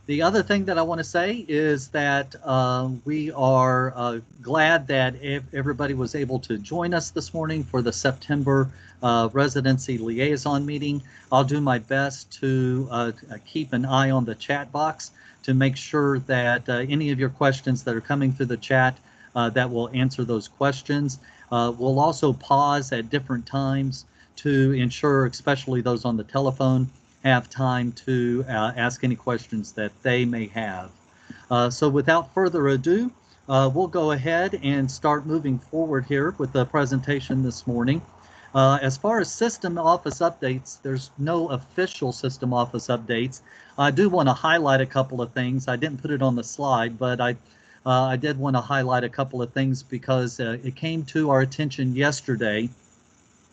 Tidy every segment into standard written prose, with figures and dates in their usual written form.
The other thing that I want to say is that we are glad that everybody was able to join us this morning for the September Residency Liaison meeting. I'll do my best to keep an eye on the chat box to make sure that any of your questions that are coming through the chat that will answer those questions. We'll also pause at different times to ensure, especially those on the telephone, have time to ask any questions that they may have. So without further ado, we'll go ahead and start moving forward here with the presentation this morning. As far as system office updates, there's no official system office updates. I do want to highlight a couple of things. I didn't put it on the slide, but I did want to highlight a couple of things because it came to our attention yesterday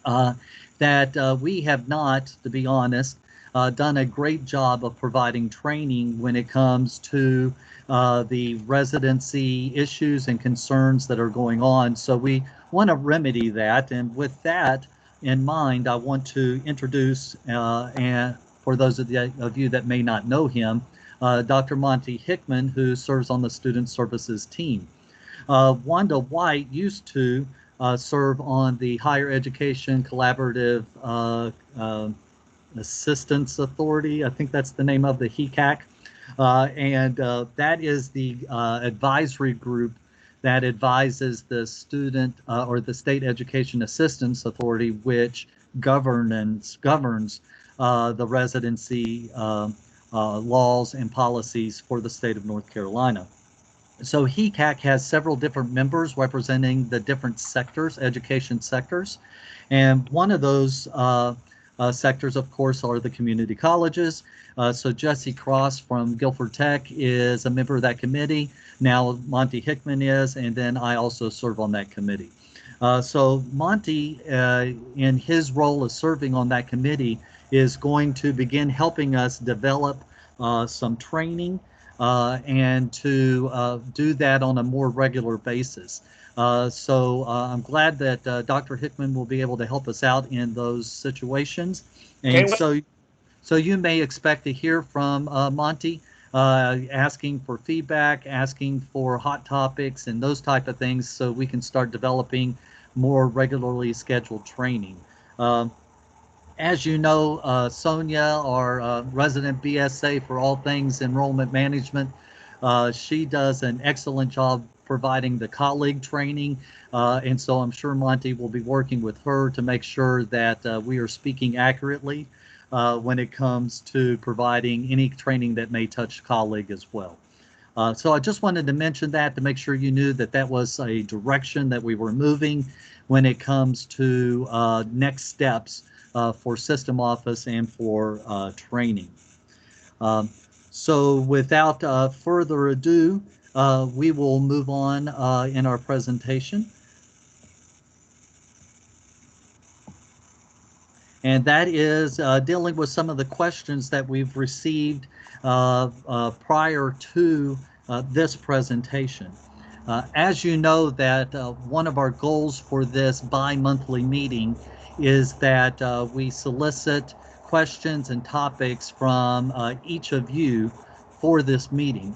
that we have not, to be honest, done a great job of providing training when it comes to the residency issues and concerns that are going on. So we want to remedy that. And with that in mind, I want to introduce, and for those of you that may not know him, Dr. Monty Hickman, who serves on the Student Services team. Wanda White used to serve on the Higher Education Collaborative Assistance Authority. I think that's the name of the HECAC. And that is the advisory group that advises the student or the State Education Assistance Authority, which governs the residency laws and policies for the state of North Carolina. So HECAC has several different members representing the different sectors, education sectors. And one of those sectors, of course, are the community colleges. So Jesse Cross from Guilford Tech is a member of that committee. Now Monty Hickman is, and then I also serve on that committee. So Monty, in his role of serving on that committee, is going to begin helping us develop some training and to do that on a more regular basis. So I'm glad that Dr. Hickman will be able to help us out in those situations. And so you may expect to hear from Monty asking for feedback, asking for hot topics and those type of things so we can start developing more regularly scheduled training. As you know, Sonia, our resident BSA for all things enrollment management, she does an excellent job providing the colleague training. And so I'm sure Monty will be working with her to make sure that we are speaking accurately when it comes to providing any training that may touch colleague as well. So I just wanted to mention that to make sure you knew that that was a direction that we were moving when it comes to next steps for System Office and for training. So without further ado, we will move on in our presentation. And that is dealing with some of the questions that we've received prior to this presentation. As you know, that one of our goals for this bi-monthly meeting is that we solicit questions and topics from each of you for this meeting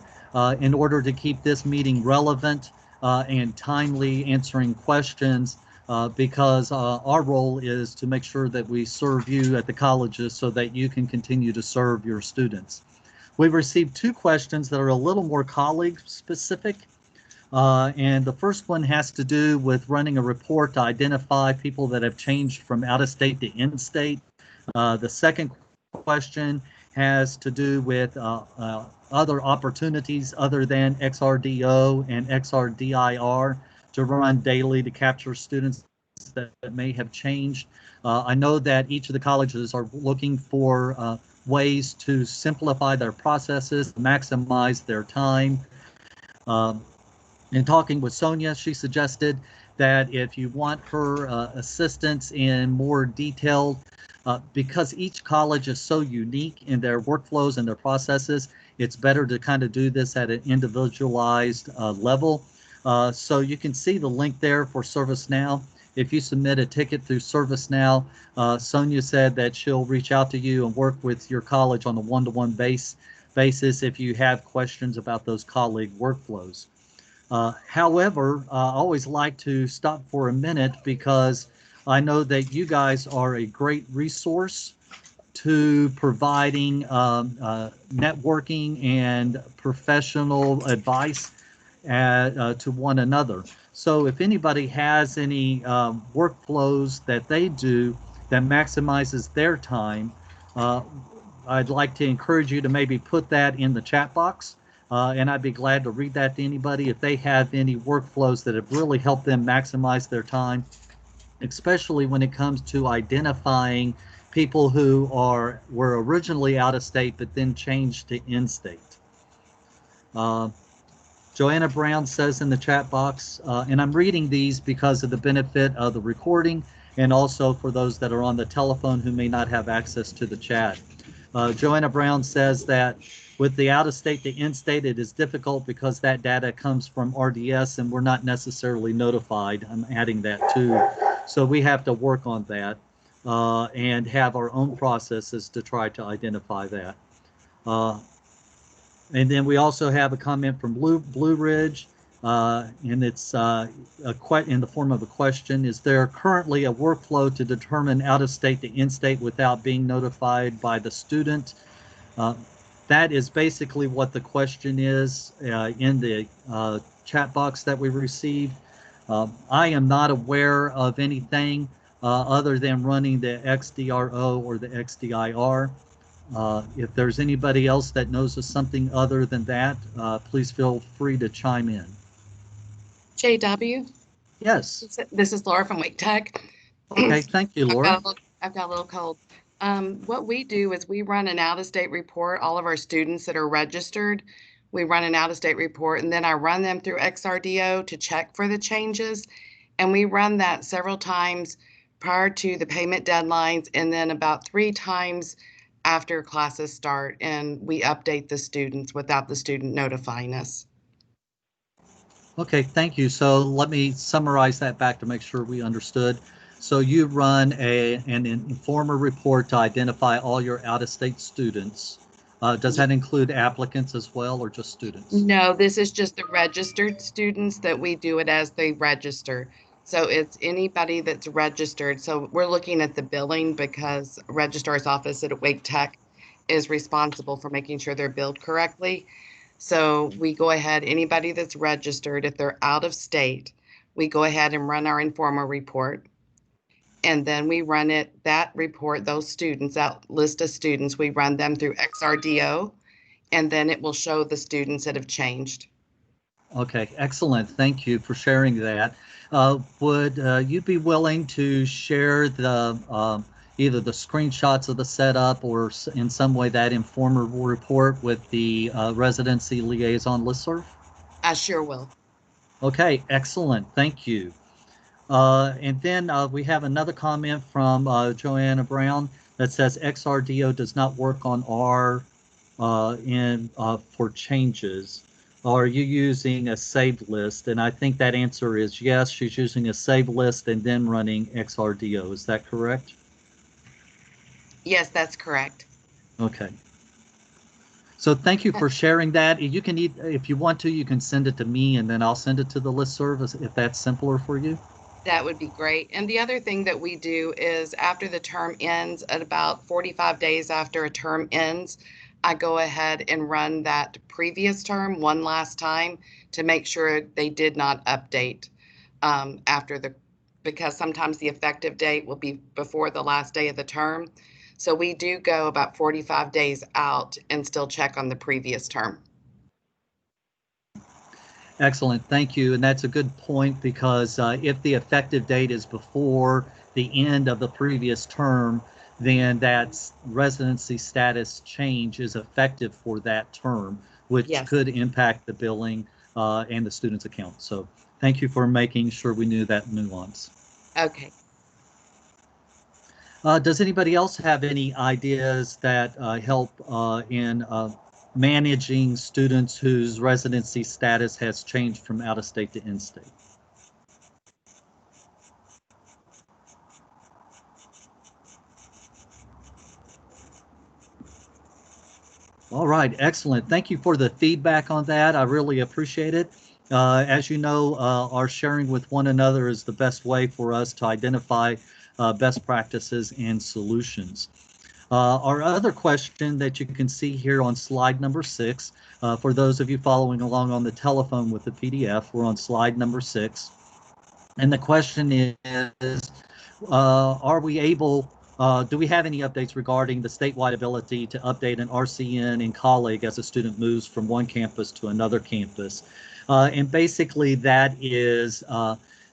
in order to keep this meeting relevant and timely answering questions because our role is to make sure that we serve you at the colleges so that you can continue to serve your students. We've received two questions that are a little more colleague specific. And the first one has to do with running a report to identify people that have changed from out of state to in state. The second question has to do with other opportunities other than XRDO and XRDIR to run daily to capture students that may have changed. I know that each of the colleges are looking for ways to simplify their processes, maximize their time. In talking with Sonia, she suggested that if you want her assistance in more detailed, because each college is so unique in their workflows and their processes, it's better to kind of do this at an individualized level. So you can see the link there for ServiceNow. If you submit a ticket through ServiceNow, Sonia said that she'll reach out to you and work with your college on a one-to-one basis if you have questions about those colleague workflows. However, I always like to stop for a minute because I know that you guys are a great resource to providing networking and professional advice to one another. So if anybody has any workflows that they do that maximizes their time, uh, I'd like to encourage you to maybe put that in the chat box. And I'd be glad to read that to anybody if they have any workflows that have really helped them maximize their time, especially when it comes to identifying people who were originally out of state but then changed to in-state. Uh, Joanna Brown says in the chat box, and I'm reading these because of the benefit of the recording and also for those that are on the telephone who may not have access to the chat. Joanna Brown says that with the out-of-state to in-state, it is difficult because that data comes from RDS and we're not necessarily notified. I'm adding that too. So we have to work on that and have our own processes to try to identify that. And then we also have a comment from Blue Ridge, and it's in the form of a question. Is there currently a workflow to determine out-of-state to in-state without being notified by the student? That is basically what the question is in the chat box that we received. I am not aware of anything other than running the XDRO or the XDIR. If there's anybody else that knows of something other than that, please feel free to chime in. JW? Yes. This is Laura from Wake Tech. Okay, thank you, Laura. I've got a little cold. What we do is we run an out-of-state report. All of our students that are registered, we run an out-of-state report, and then I run them through XRDO to check for the changes. And we run that several times prior to the payment deadlines and then about 3 times after classes start, and we update the students without the student notifying us. Okay, thank you. So let me summarize that back to make sure we understood. So you run an Informer report to identify all your out-of-state students. Does that include applicants as well or just students? No, this is just the registered students that we do it as they register. So it's anybody that's registered. So we're looking at the billing because registrar's office at Wake Tech is responsible for making sure they're billed correctly. So we go ahead, anybody that's registered, if they're out of state, we go ahead and run our Informer report. And then we run that report, those students, that list of students, we run them through XRDO, and then it will show the students that have changed. Okay, excellent. Thank you for sharing that. Would you be willing to share the either the screenshots of the setup or in some way that Informer report with the Residency Liaison listserv? I sure will. Okay, excellent. Thank you. And then we have another comment from Joanna Brown that says XRDO does not work on R for changes. Are you using a saved list? And I think that answer is yes, she's using a saved list and then running XRDO. Is that correct? Yes, that's correct. Okay. So thank you for sharing that. You can, if you want to, you can send it to me and then I'll send it to the listserv if that's simpler for you. That would be great. And the other thing that we do is after the term ends, at about 45 days after a term ends, I go ahead and run that previous term one last time to make sure they did not update because sometimes the effective date will be before the last day of the term. So we do go about 45 days out and still check on the previous term. Excellent, thank you. And that's a good point because if the effective date is before the end of the previous term, then that residency status change is effective for that term, which Yes. could impact the billing and the student's account. So thank you for making sure we knew that nuance. Okay. Does anybody else have any ideas that help in managing students whose residency status has changed from out-of-state to in-state? All right, excellent. Thank you for the feedback on that. I really appreciate it. As you know, our sharing with one another is the best way for us to identify best practices and solutions. Our other question that you can see here on slide number 6, for those of you following along on the telephone with the PDF, we're on slide number 6. And the question is, are we able, do we have any updates regarding the statewide ability to update an RCN in colleague as a student moves from one campus to another campus? And basically that is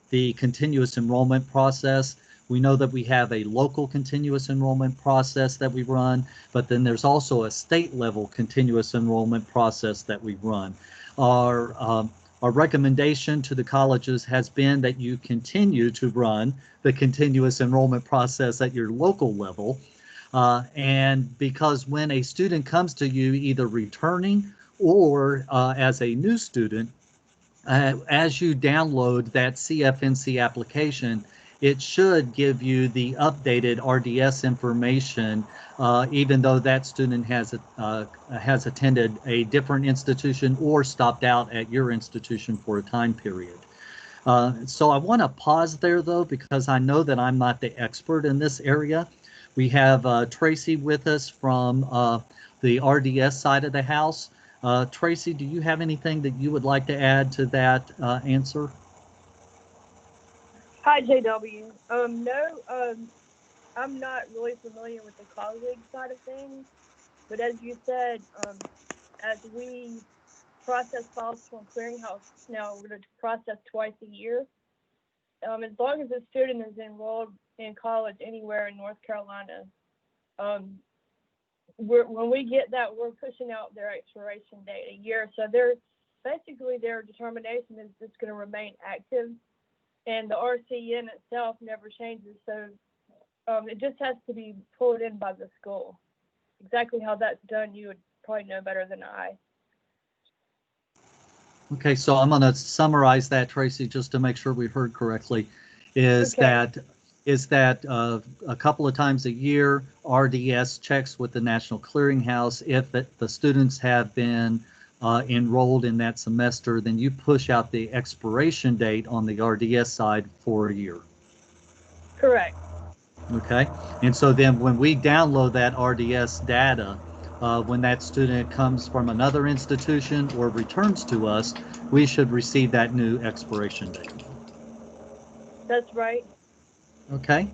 the continuous enrollment process. We know that we have a local continuous enrollment process that we run, but then there's also a state level continuous enrollment process that we run. Our our recommendation to the colleges has been that you continue to run the continuous enrollment process at your local level. And because when a student comes to you, either returning or as a new student, as you download that CFNC application, it should give you the updated RDS information, even though that student has attended a different institution or stopped out at your institution for a time period. So I want to pause there though, because I know that I'm not the expert in this area. We have Tracy with us from the RDS side of the house. Tracy, do you have anything that you would like to add to that answer? Hi, JW. No, I'm not really familiar with the colleague side of things, but as you said, as we process files from Clearinghouse now, we're going to process twice a year. As long as a student is enrolled in college anywhere in North Carolina, when we get that, we're pushing out their expiration date a year. So they're basically their determination is just going to remain active, and the RCN itself never changes. So it just has to be pulled in by the school. Exactly how that's done, you would probably know better than I. Okay, so I'm going to summarize that, Tracy, just to make sure we heard correctly. Is Okay. that a couple of times a year, RDS checks with the National Clearinghouse. If the students have been enrolled in that semester, then you push out the expiration date on the RDS side for a year. Correct. Okay, and so then when we download that RDS data, when that student comes from another institution or returns to us, we should receive that new expiration date. That's right. Okay.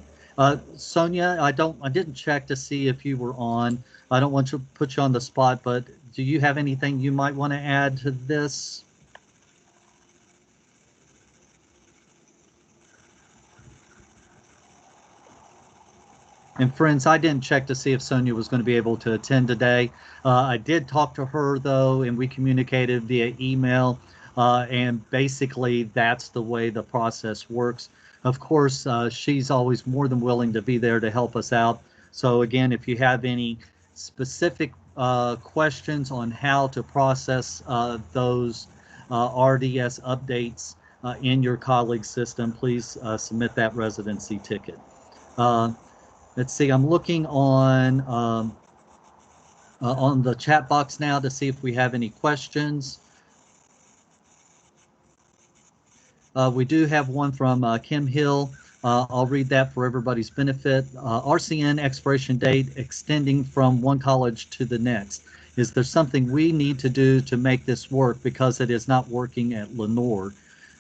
Sonia, I didn't check to see if you were on. I don't want to put you on the spot, but do you have anything you might want to add to this? And friends, I didn't check to see if Sonia was going to be able to attend today. I did talk to her though, and we communicated via email. And basically, that's the way the process works. Of course, she's always more than willing to be there to help us out. So again, if you have any specific questions on how to process those RDS updates in your colleague system, please submit that residency ticket. Uh, Let's see, I'm looking on the chat box now to see if we have any questions. We do have one from Kim Hill. I'll read that for everybody's benefit. RCN expiration date extending from one college to the next. Is there something we need to do to make this work because it is not working at Lenore?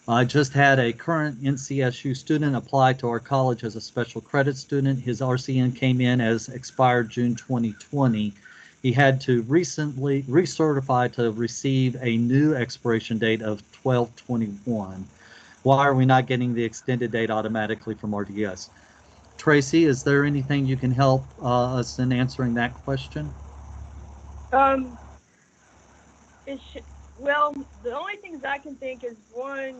I just had a current NCSU student apply to our college as a special credit student. His RCN came in as expired June 2020. He had to recently recertify to receive a new expiration date of 12/21. Why are we not getting the extended date automatically from RDS? Tracy, is there anything you can help us in answering that question? Um, well, the only things I can think is one,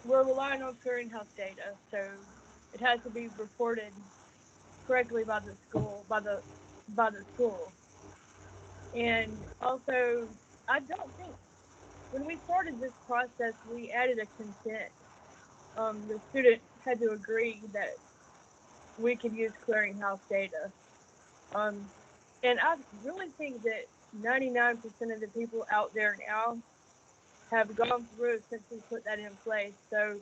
we're relying on clearinghouse data, so it has to be reported correctly by the school, by the school. And also, I don't think when we started this process, we added a consent. The student had to agree that we could use clearinghouse data. And I really think that 99% of the people out there now have gone through since we put that in place. So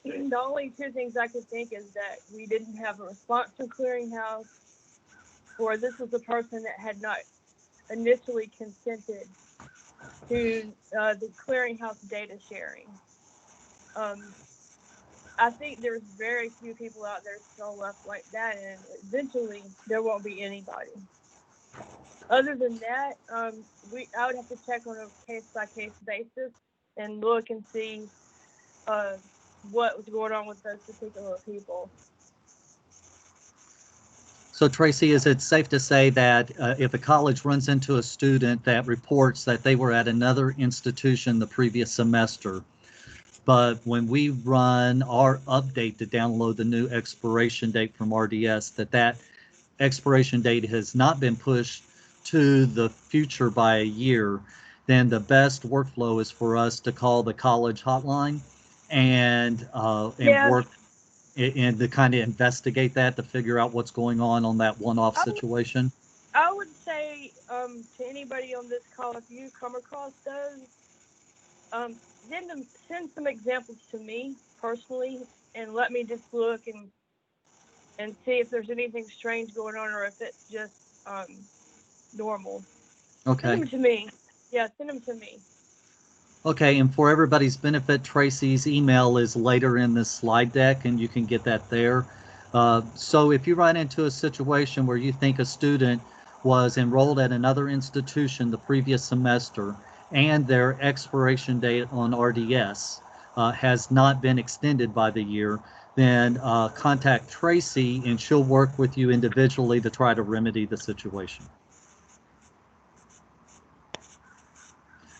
the only two things I could think is that we didn't have a response from Clearinghouse, or this was a person that had not initially consented to the Clearinghouse data sharing. I think there's very few people out there still left like that, and eventually there won't be anybody. Other than that, I would have to check on a case-by-case basis and look and see what was going on with those particular people. So Tracy, is it safe to say that if a college runs into a student that reports that they were at another institution the previous semester, but when we run our update to download the new expiration date from RDS, that expiration date has not been pushed to the future by a year, then the best workflow is for us to call the college hotline and work and to kind of investigate that to figure out what's going on that one-off situation. I would say to anybody on this call, if you come across those, send some examples to me personally, and let me just look and see if there's anything strange going on or if it's just normal. Okay. Send them to me. Yeah, send them to me. Okay, and for everybody's benefit, Tracy's email is later in this slide deck, and you can get that there. So if you run into a situation where you think a student was enrolled at another institution the previous semester and their expiration date on RDS has not been extended by the year, then contact Tracy and she'll work with you individually to try to remedy the situation.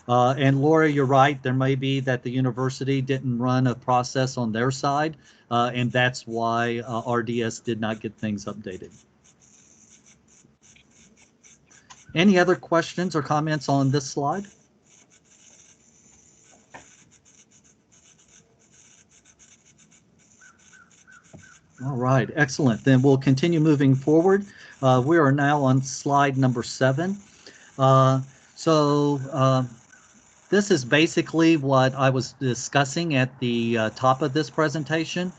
And Laura, you're right. There may be that the university didn't run a process on their side, and that's why RDS did not get things updated. Any other questions or comments on this slide? All right, excellent. Then we'll continue moving forward. We are now on slide number 7. This is basically what I was discussing at the top of this presentation,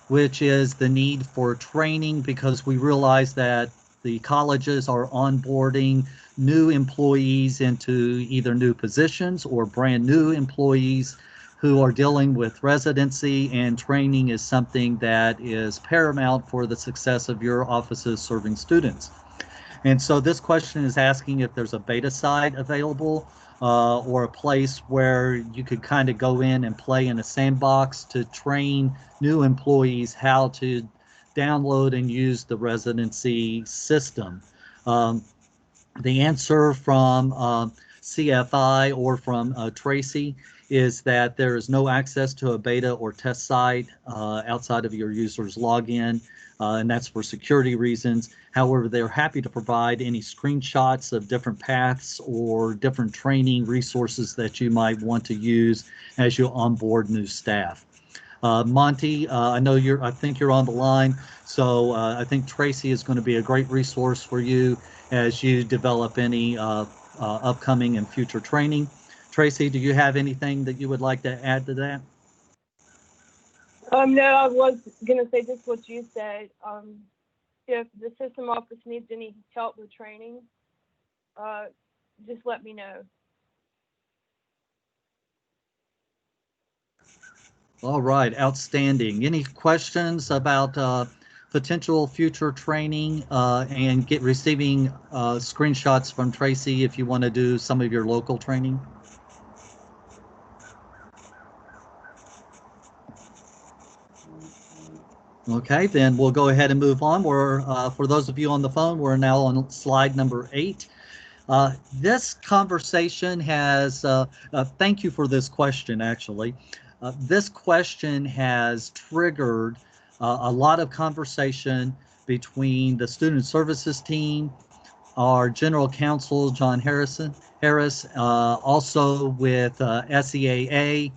which is the need for training, because we realize that the colleges are onboarding new employees into either new positions or brand new employees who are dealing with residency, and training is something that is paramount for the success of your offices serving students. And so this question is asking if there's a beta site available or a place where you could kind of go in and play in a sandbox to train new employees how to download and use the residency system. The answer from CFI or from Tracy is that there is no access to a beta or test site outside of your user's login, and that's for security reasons. However, they're happy to provide any screenshots of different paths or different training resources that you might want to use as you onboard new staff. Monty, I think you're on the line, so I think Tracy is going to be a great resource for you as you develop any upcoming and future training. Tracy, do you have anything that you would like to add to that? No, I was going to say just what you said. If the system office needs any help with training, just let me know. All right, outstanding. Any questions about potential future training and receiving screenshots from Tracy if you want to do some of your local training? Okay, then we'll go ahead and move on. For those of you on the phone, we're now on slide number 8. This conversation has, thank you for this question, actually. This question has triggered a lot of conversation between the student services team, our general counsel, John Harris, also with SEAA,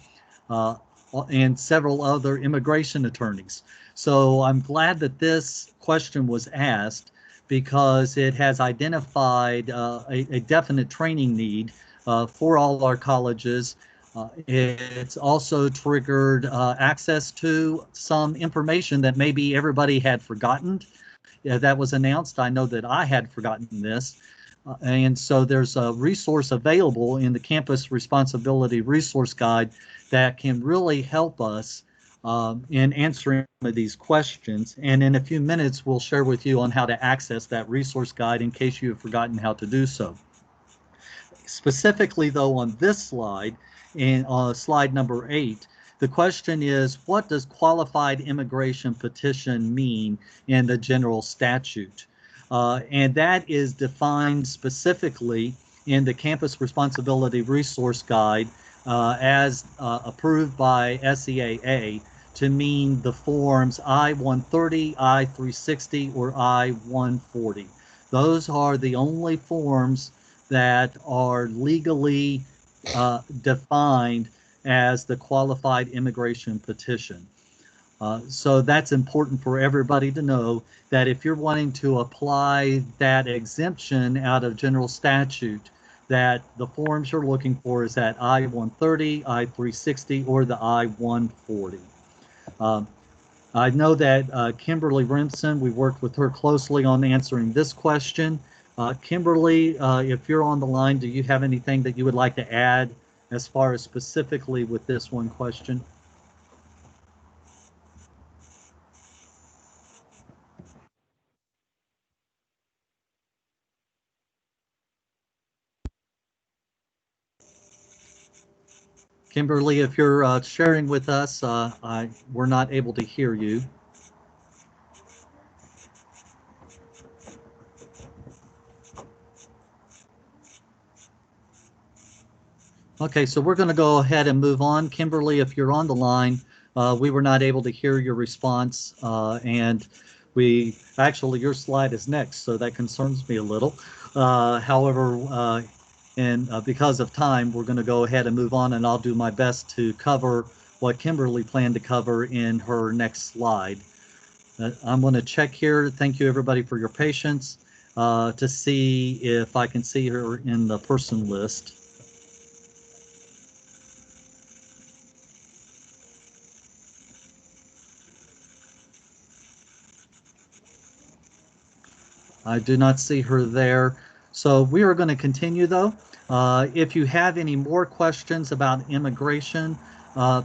and several other immigration attorneys. So I'm glad that this question was asked, because it has identified a definite training need for all our colleges. It's also triggered access to some information that maybe everybody had forgotten that was announced. I know that I had forgotten this. And so there's a resource available in the Campus Responsibility Resource Guide that can really help us in answering some of these questions. And in a few minutes, we'll share with you on how to access that resource guide in case you have forgotten how to do so. Specifically, though, on this slide, in slide number 8, the question is, what does qualified immigration petition mean in the general statute? And that is defined specifically in the Campus Responsibility Resource Guide as approved by SEAA to mean the forms I-130, I-360, or I-140. Those are the only forms that are legally defined as the qualified immigration petition. So that's important for everybody to know that if you're wanting to apply that exemption out of general statute, that the forms you're looking for is that I-130, I-360, or the I-140. I know that Kimberly Remsen, we worked with her closely on answering this question. Kimberly, if you're on the line, do you have anything that you would like to add as far as specifically with this one question? Kimberly, if you're sharing with us, we're not able to hear you. Okay, so we're going to go ahead and move on. Kimberly, if you're on the line, we were not able to hear your response, and actually your slide is next, so that concerns me a little. However, because of time, we're going to go ahead and move on, and I'll do my best to cover what Kimberly planned to cover in her next slide. I'm going to check here. Thank you, everybody, for your patience to see if I can see her in the person list. I do not see her there. So we are going to continue, though. If you have any more questions about immigration,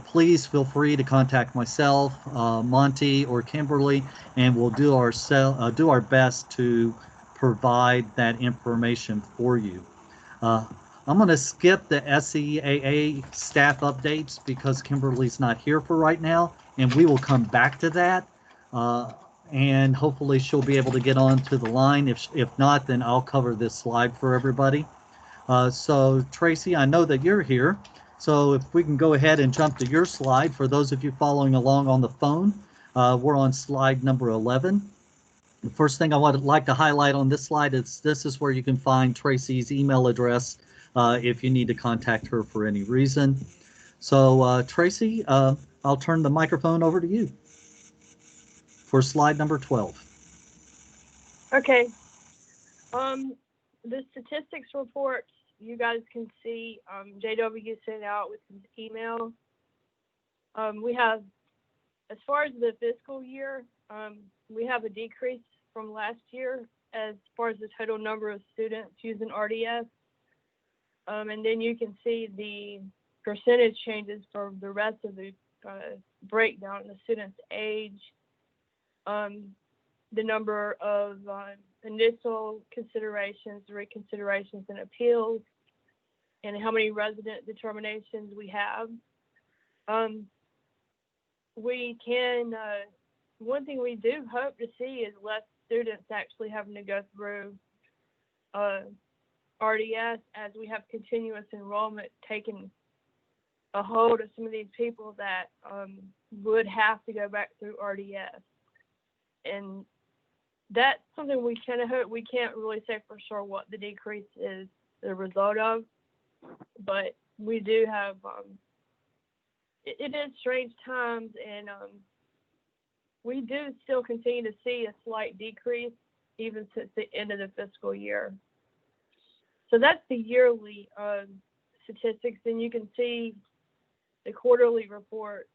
please feel free to contact myself, Monty, or Kimberly, and we'll do our best to provide that information for you. I'm going to skip the SEAA staff updates because Kimberly's not here for right now, and we will come back to that. And hopefully she'll be able to get onto the line. If not, then I'll cover this slide for everybody. So Tracy, I know that you're here. So if we can go ahead and jump to your slide. For those of you following along on the phone, we're on slide number 11. The first thing I would like to highlight on this slide is this is where you can find Tracy's email address if you need to contact her for any reason. So Tracy, I'll turn the microphone over to you for slide number 12. Okay. The statistics reports you guys can see JW sent out with his email. We have, as far as the fiscal year, we have a decrease from last year as far as the total number of students using RDS. And then you can see the percentage changes for the rest of the breakdown, the student's age, the number of initial considerations, reconsiderations, and appeals, and how many resident determinations we have. We can, one thing we do hope to see is less students actually having to go through RDS as we have continuous enrollment taking a hold of some of these people that would have to go back through RDS. And that's something we kind of hope. We can't really say for sure what the decrease is the result of, but we do have, it is strange times, and we do still continue to see a slight decrease even since the end of the fiscal year. So that's the yearly statistics. And you can see the quarterly report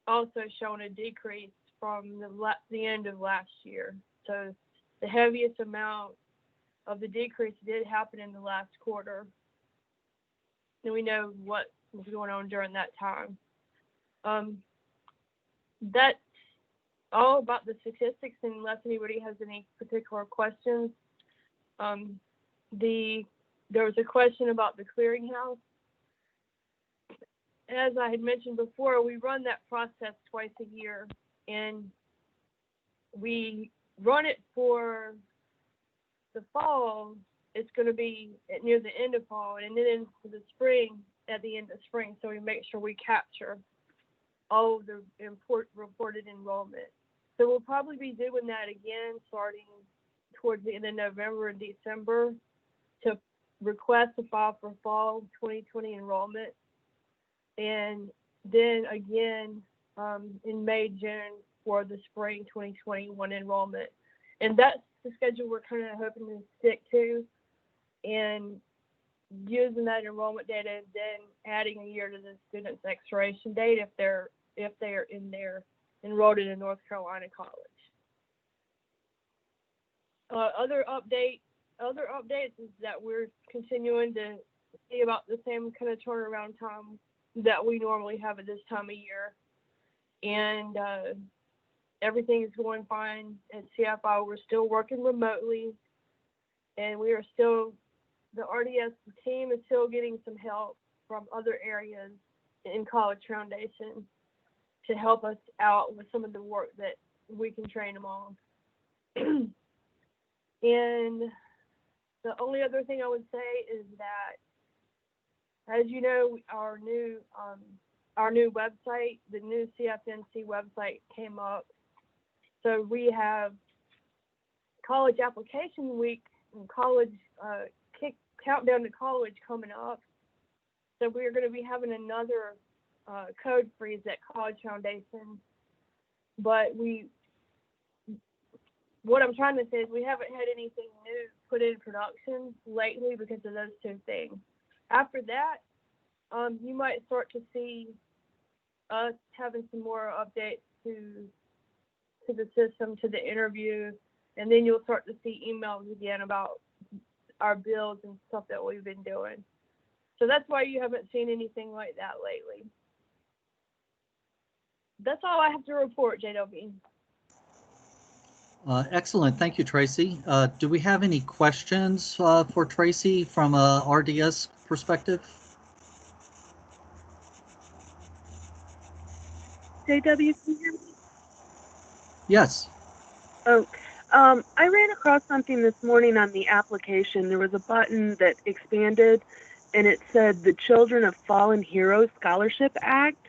also showing a decrease from the end of last year. So the heaviest amount of the decrease did happen in the last quarter. And we know what was going on during that time. That's all about the statistics, unless anybody has any particular questions. There was a question about the clearinghouse. As I had mentioned before, we run that process twice a year, and we run it for the fall. It's going to be near the end of fall, and then for the spring, at the end of spring. So we make sure we capture all of the reported enrollment. So we'll probably be doing that again starting towards the end of November and December to request to file for fall 2020 enrollment. And then again in May, June for the spring 2021 enrollment. And that's the schedule we're kind of hoping to stick to, and using that enrollment data, then adding a year to the student's expiration date if they're enrolled in a North Carolina college. Other updates is that we're continuing to see about the same kind of turnaround time that we normally have at this time of year. And everything is going fine at CFI. We're still working remotely, and we are still, the RDS team is still getting some help from other areas in College Foundation to help us out with some of the work that we can train them on. And the only other thing I would say is that, as you know, our new website, the new CFNC website came up. So we have college application week and college countdown to college coming up. So we're going to be having another code freeze at College Foundation. But what I'm trying to say is we haven't had anything new put in production lately because of those two things. After that, you might start to see us having some more updates to the system, to the interview, and then you'll start to see emails again about our builds and stuff that we've been doing. So that's why you haven't seen anything like that lately. That's all I have to report, JW. Excellent. Thank you, Tracy. Do we have any questions for Tracy from a RDS perspective? JW, can you hear me? Yes. Oh, I ran across something this morning on the application. There was a button that expanded, and it said the Children of Fallen Heroes Scholarship Act.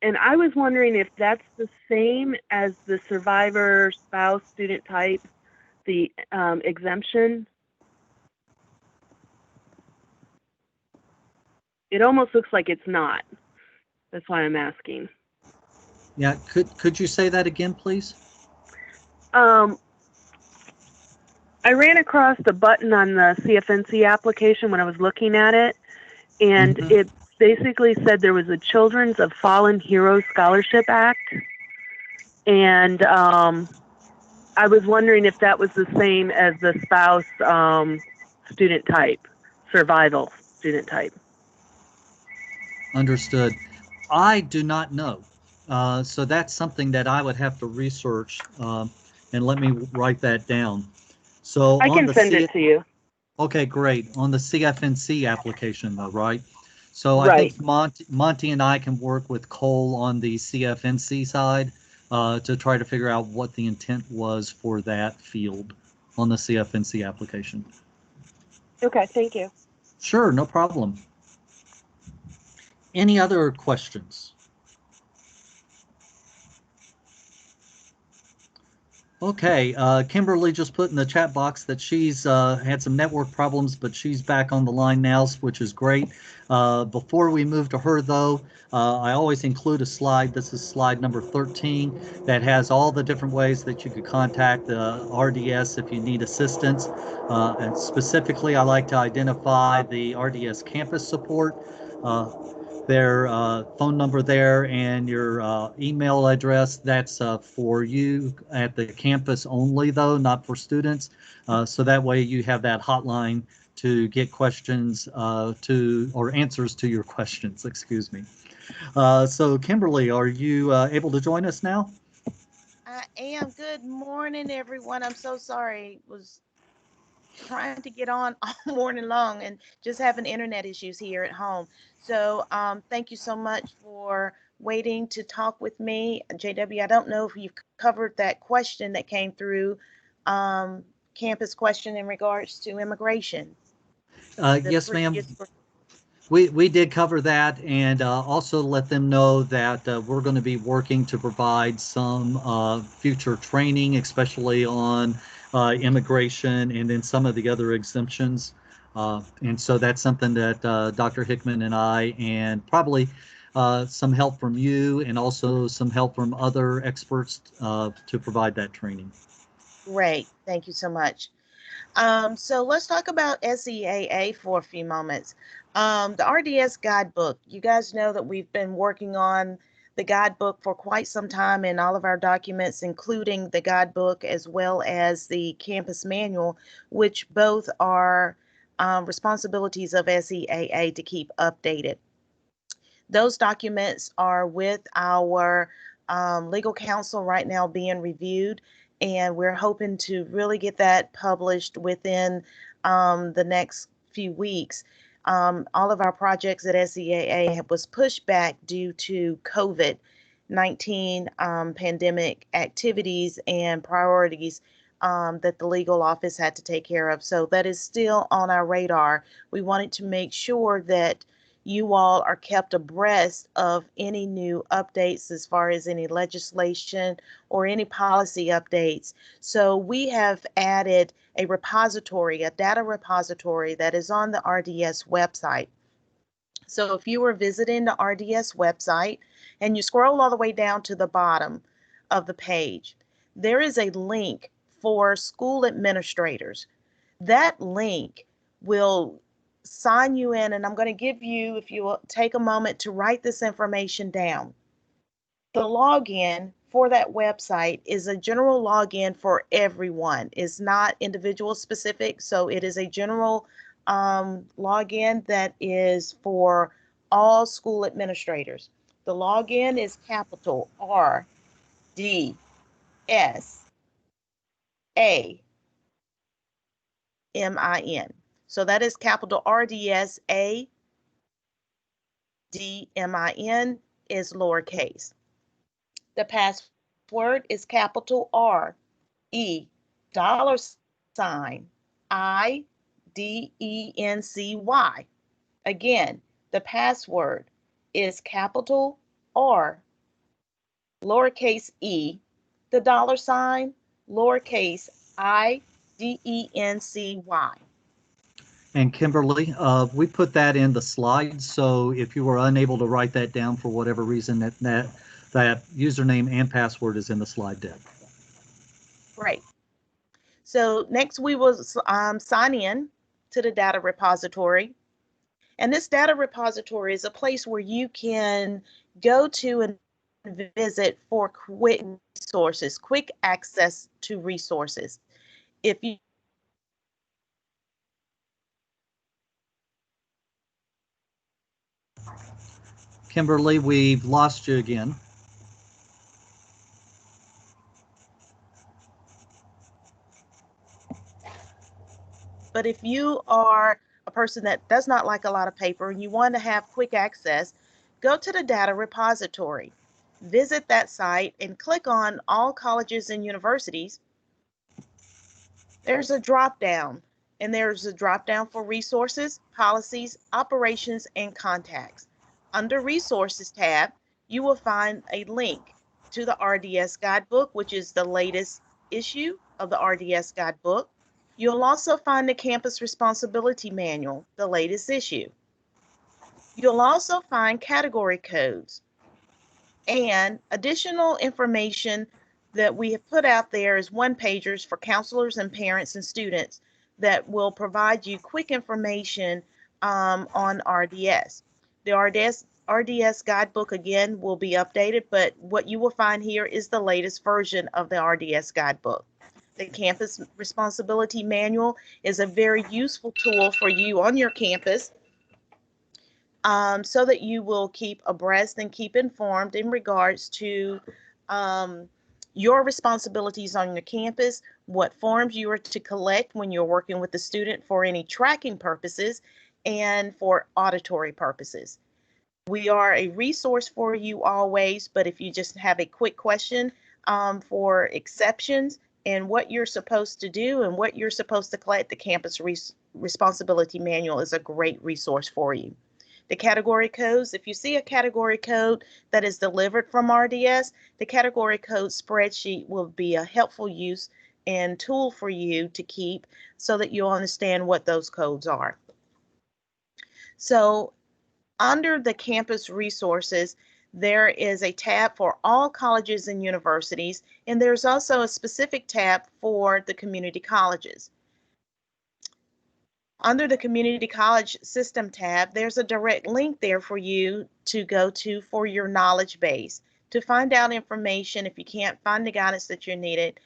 And I was wondering if that's the same as the survivor, spouse, student type, the exemption. It almost looks like it's not. That's why I'm asking. Yeah, could you say that again, please? I ran across the button on the CFNC application when I was looking at it, and it basically said there was a Children's of Fallen Heroes Scholarship Act, and I was wondering if that was the same as the spouse student type, survival student type. Understood. I do not know. So that's something that I would have to research, and let me write that down. So I can send it to you. Okay, great. On the CFNC application though, right? So Right. I think Monty and I can work with Cole on the CFNC side to try to figure out what the intent was for that field on the CFNC application. Okay, thank you. Sure, no problem. Any other questions? Okay, Kimberly just put in the chat box that she's had some network problems, but she's back on the line now, which is great. Before we move to her, though, I always include a slide. This is slide number 13 that has all the different ways that you could contact the RDS if you need assistance. And specifically, I like to identify the RDS campus support. Their phone number there and your email address. That's for you at the campus only, though, not for students. So that way you have that hotline to get questions or answers to your questions, excuse me. So Kimberly, are you able to join us now? I am. Good morning, everyone. I'm so sorry. Was trying to get on all morning long and just having internet issues here at home. So thank you so much for waiting to talk with me. JW, I don't know if you've covered that question that came through, campus question in regards to immigration. The Yes, ma'am. previous. We did cover that, and also let them know that we're going to be working to provide some future training, especially on immigration and then some of the other exemptions. And so that's something that Dr. Hickman and I, and probably some help from you and also some help from other experts to provide that training. Great. Thank you so much. So let's talk about SEAA for a few moments. The RDS guidebook, you guys know that we've been working on the guidebook for quite some time in all of our documents, including the guidebook as well as the campus manual, which both are responsibilities of SEAA to keep updated. Those documents are with our legal counsel right now being reviewed, and we're hoping to really get that published within the next few weeks. All of our projects at SEAA was pushed back due to COVID-19 pandemic activities and priorities that the legal office had to take care of. So that is still on our radar. We wanted to make sure that you all are kept abreast of any new updates as far as any legislation or any policy updates. So we have added a repository, a data repository that is on the RDS website. So if you were visiting the RDS website and you scroll all the way down to the bottom of the page, there is a link for school administrators. That link will sign you in, and I'm going to give you, if you will take a moment to write this information down. The login for that website is a general login for everyone. It's not individual specific, so it is a general login that is for all school administrators. The login is capital RDSAMIN. So that is capital RDSADMIN is lowercase. The password is capital RE $IDENCY. Again, the password is capital R lowercase e, the $, lowercase IDENCY. And Kimberly, we put that in the slides, so if you were unable to write that down for whatever reason, that username and password is in the slide deck. Great. So next we will sign in to the data repository. And this data repository is a place where you can go to and visit for quick resources, quick access to resources. If you Kimberly, we've lost you again. But if you are a person that does not like a lot of paper and you want to have quick access, go to the data repository, visit that site and click on all colleges and universities. There's a drop down, and there's a drop down for resources, policies, operations, and contacts. Under resources tab, you will find a link to the RDS guidebook, which is the latest issue of the RDS Guidebook. You'll also find the Campus Responsibility Manual, the latest issue. You'll also find category codes and additional information that we have put out there is one-pagers for counselors and parents and students that will provide you quick information on RDS. The RDS Guidebook, again, will be updated, but what you will find here is the latest version of the RDS Guidebook. The Campus Responsibility Manual is a very useful tool for you on your campus so that you will keep abreast and keep informed in regards to your responsibilities on your campus, what forms you are to collect when you're working with the student for any tracking purposes and for auditory purposes. We are a resource for you always, but if you just have a quick question for exceptions and what you're supposed to do and what you're supposed to collect, the Campus Responsibility Manual is a great resource for you. The category codes, if you see a category code that is delivered from RDS, the category code spreadsheet will be a helpful use and tool for you to keep so that you'll understand what those codes are. So under the campus resources, there is a tab for all colleges and universities, and there's also a specific tab for the community colleges. Under the Community College System tab, there's a direct link there for you to go to for your knowledge base. To find out information, if you can't find the guidance that you needed,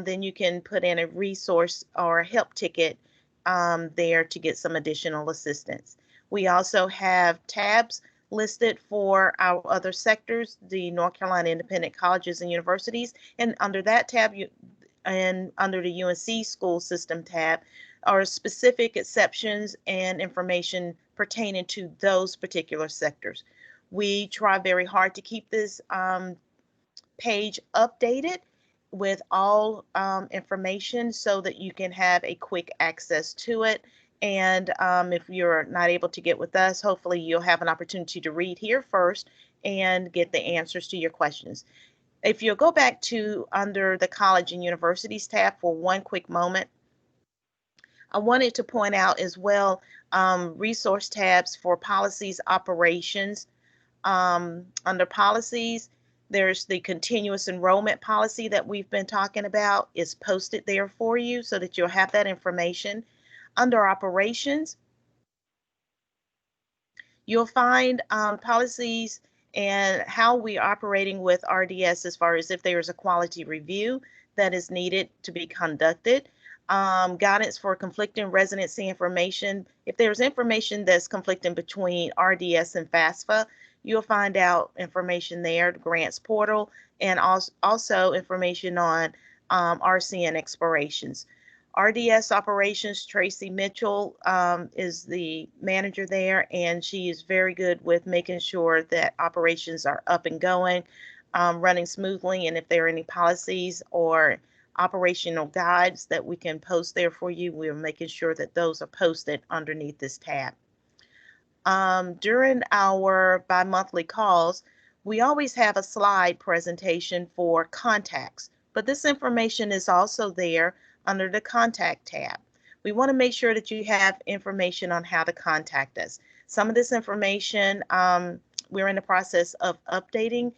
then you can put in a resource or a help ticket there to get some additional assistance. We also have tabs listed for our other sectors, the North Carolina Independent Colleges and Universities, and under that tab, and under the UNC School System tab, are specific exceptions and information pertaining to those particular sectors. We try very hard to keep this page updated with all information so that you can have a quick access to it. And if you're not able to get with us, hopefully you'll have an opportunity to read here first and get the answers to your questions. If you'll go back to under the College and Universities tab for one quick moment, I wanted to point out as well resource tabs for policies operations. Under policies, there's the continuous enrollment policy that we've been talking about is posted there for you so that you'll have that information. Under operations, you'll find policies and how we're operating with RDS as far as if there's a quality review that is needed to be conducted. Guidance for conflicting residency information. If there's information that's conflicting between RDS and FAFSA, you'll find out information there, the grants portal, and also information on RCN expirations. RDS operations, Tracy Mitchell is the manager there, and she is very good with making sure that operations are up and going, running smoothly, and if there are any policies or operational guides that we can post there for you, we're making sure that those are posted underneath this tab. During our bi-monthly calls, we always have a slide presentation for contacts, but this information is also there under the contact tab. We want to make sure that you have information on how to contact us. Some of this information we're in the process of updating.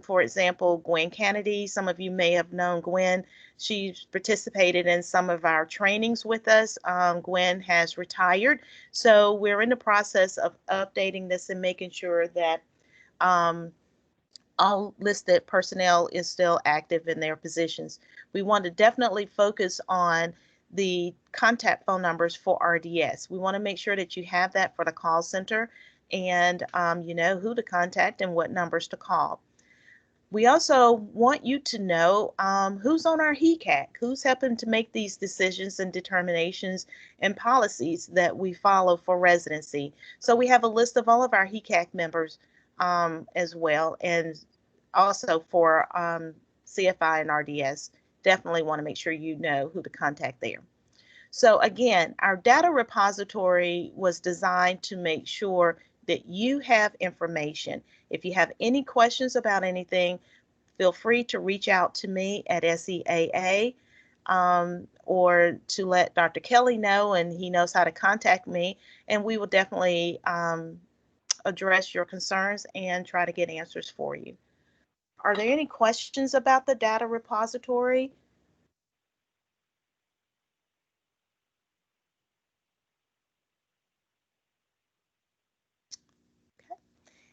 For example, Gwen Kennedy, some of you may have known Gwen. She's participated in some of our trainings with us. Gwen has retired, so we're in the process of updating this and making sure that all listed personnel is still active in their positions. We want to definitely focus on the contact phone numbers for RDS. We want to make sure that you have that for the call center and you know who to contact and what numbers to call. We also want you to know who's on our HECAC, who's helping to make these decisions and determinations and policies that we follow for residency. So we have a list of all of our HECAC members as well, and also for CFI and RDS. Definitely want to make sure you know who to contact there. So again, our data repository was designed to make sure that you have information. If you have any questions about anything, feel free to reach out to me at SEAA, or to let Dr. Kelly know, and he knows how to contact me, and we will definitely address your concerns and try to get answers for you. Are there any questions about the data repository? Okay.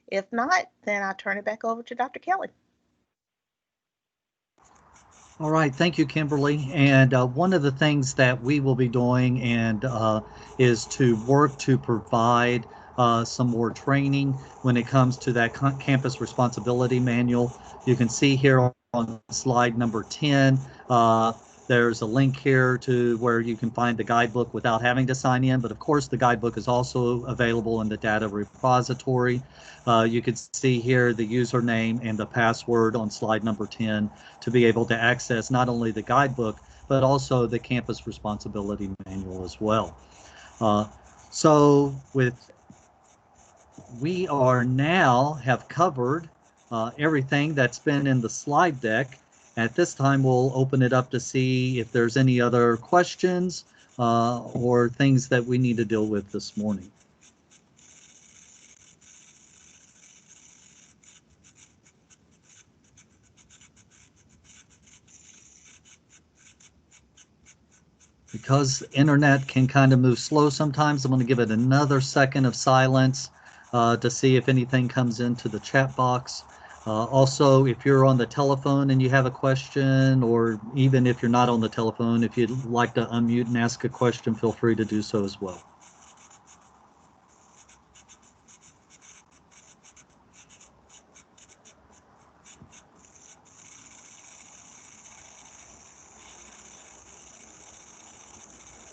If not, then I'll turn it back over to Dr. Kelly. All right, thank you, Kimberly. And one of the things that we will be doing and is to work to provide some more training when it comes to that campus responsibility manual. You can see here on slide number 10, there's a link here to where you can find the guidebook without having to sign in. But of course, the guidebook is also available in the data repository. You can see here the username and the password on slide number 10 to be able to access not only the guidebook, but also the campus responsibility manual as well. So we are now have covered everything that's been in the slide deck. At this time, we'll open it up to see if there's any other questions or things that we need to deal with this morning. Because internet can kind of move slow sometimes, I'm going to give it another second of silence to see if anything comes into the chat box. Also, if you're on the telephone and you have a question, or even if you're not on the telephone, if you'd like to unmute and ask a question, feel free to do so as well.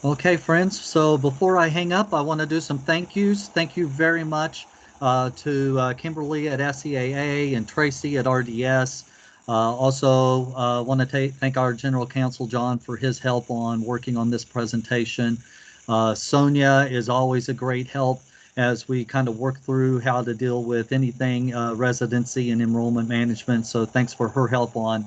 Okay, friends, so before I hang up, I want to do some thank yous. Thank you very much to Kimberly at SEAA and Tracy at RDS. Also want to thank our General Counsel, John, for his help on working on this presentation. Sonia is always a great help as we kind of work through how to deal with anything residency and enrollment management. So thanks for her help on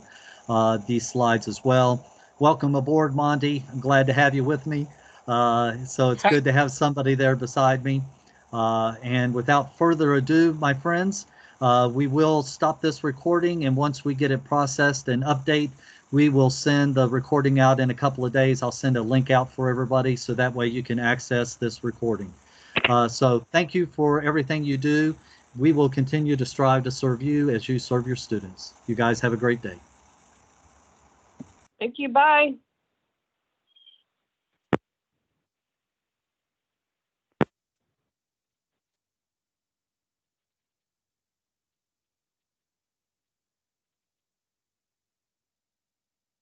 these slides as well. Welcome aboard, Monty. I'm glad to have you with me. So it's good to have somebody there beside me. And without further ado, my friends, we will stop this recording, and once we get it processed and update, we will send the recording out in a couple of days. I'll send a link out for everybody so that way you can access this recording. So thank you for everything you do. We will continue to strive to serve you as you serve your students. You guys have a great day. Thank you. Bye.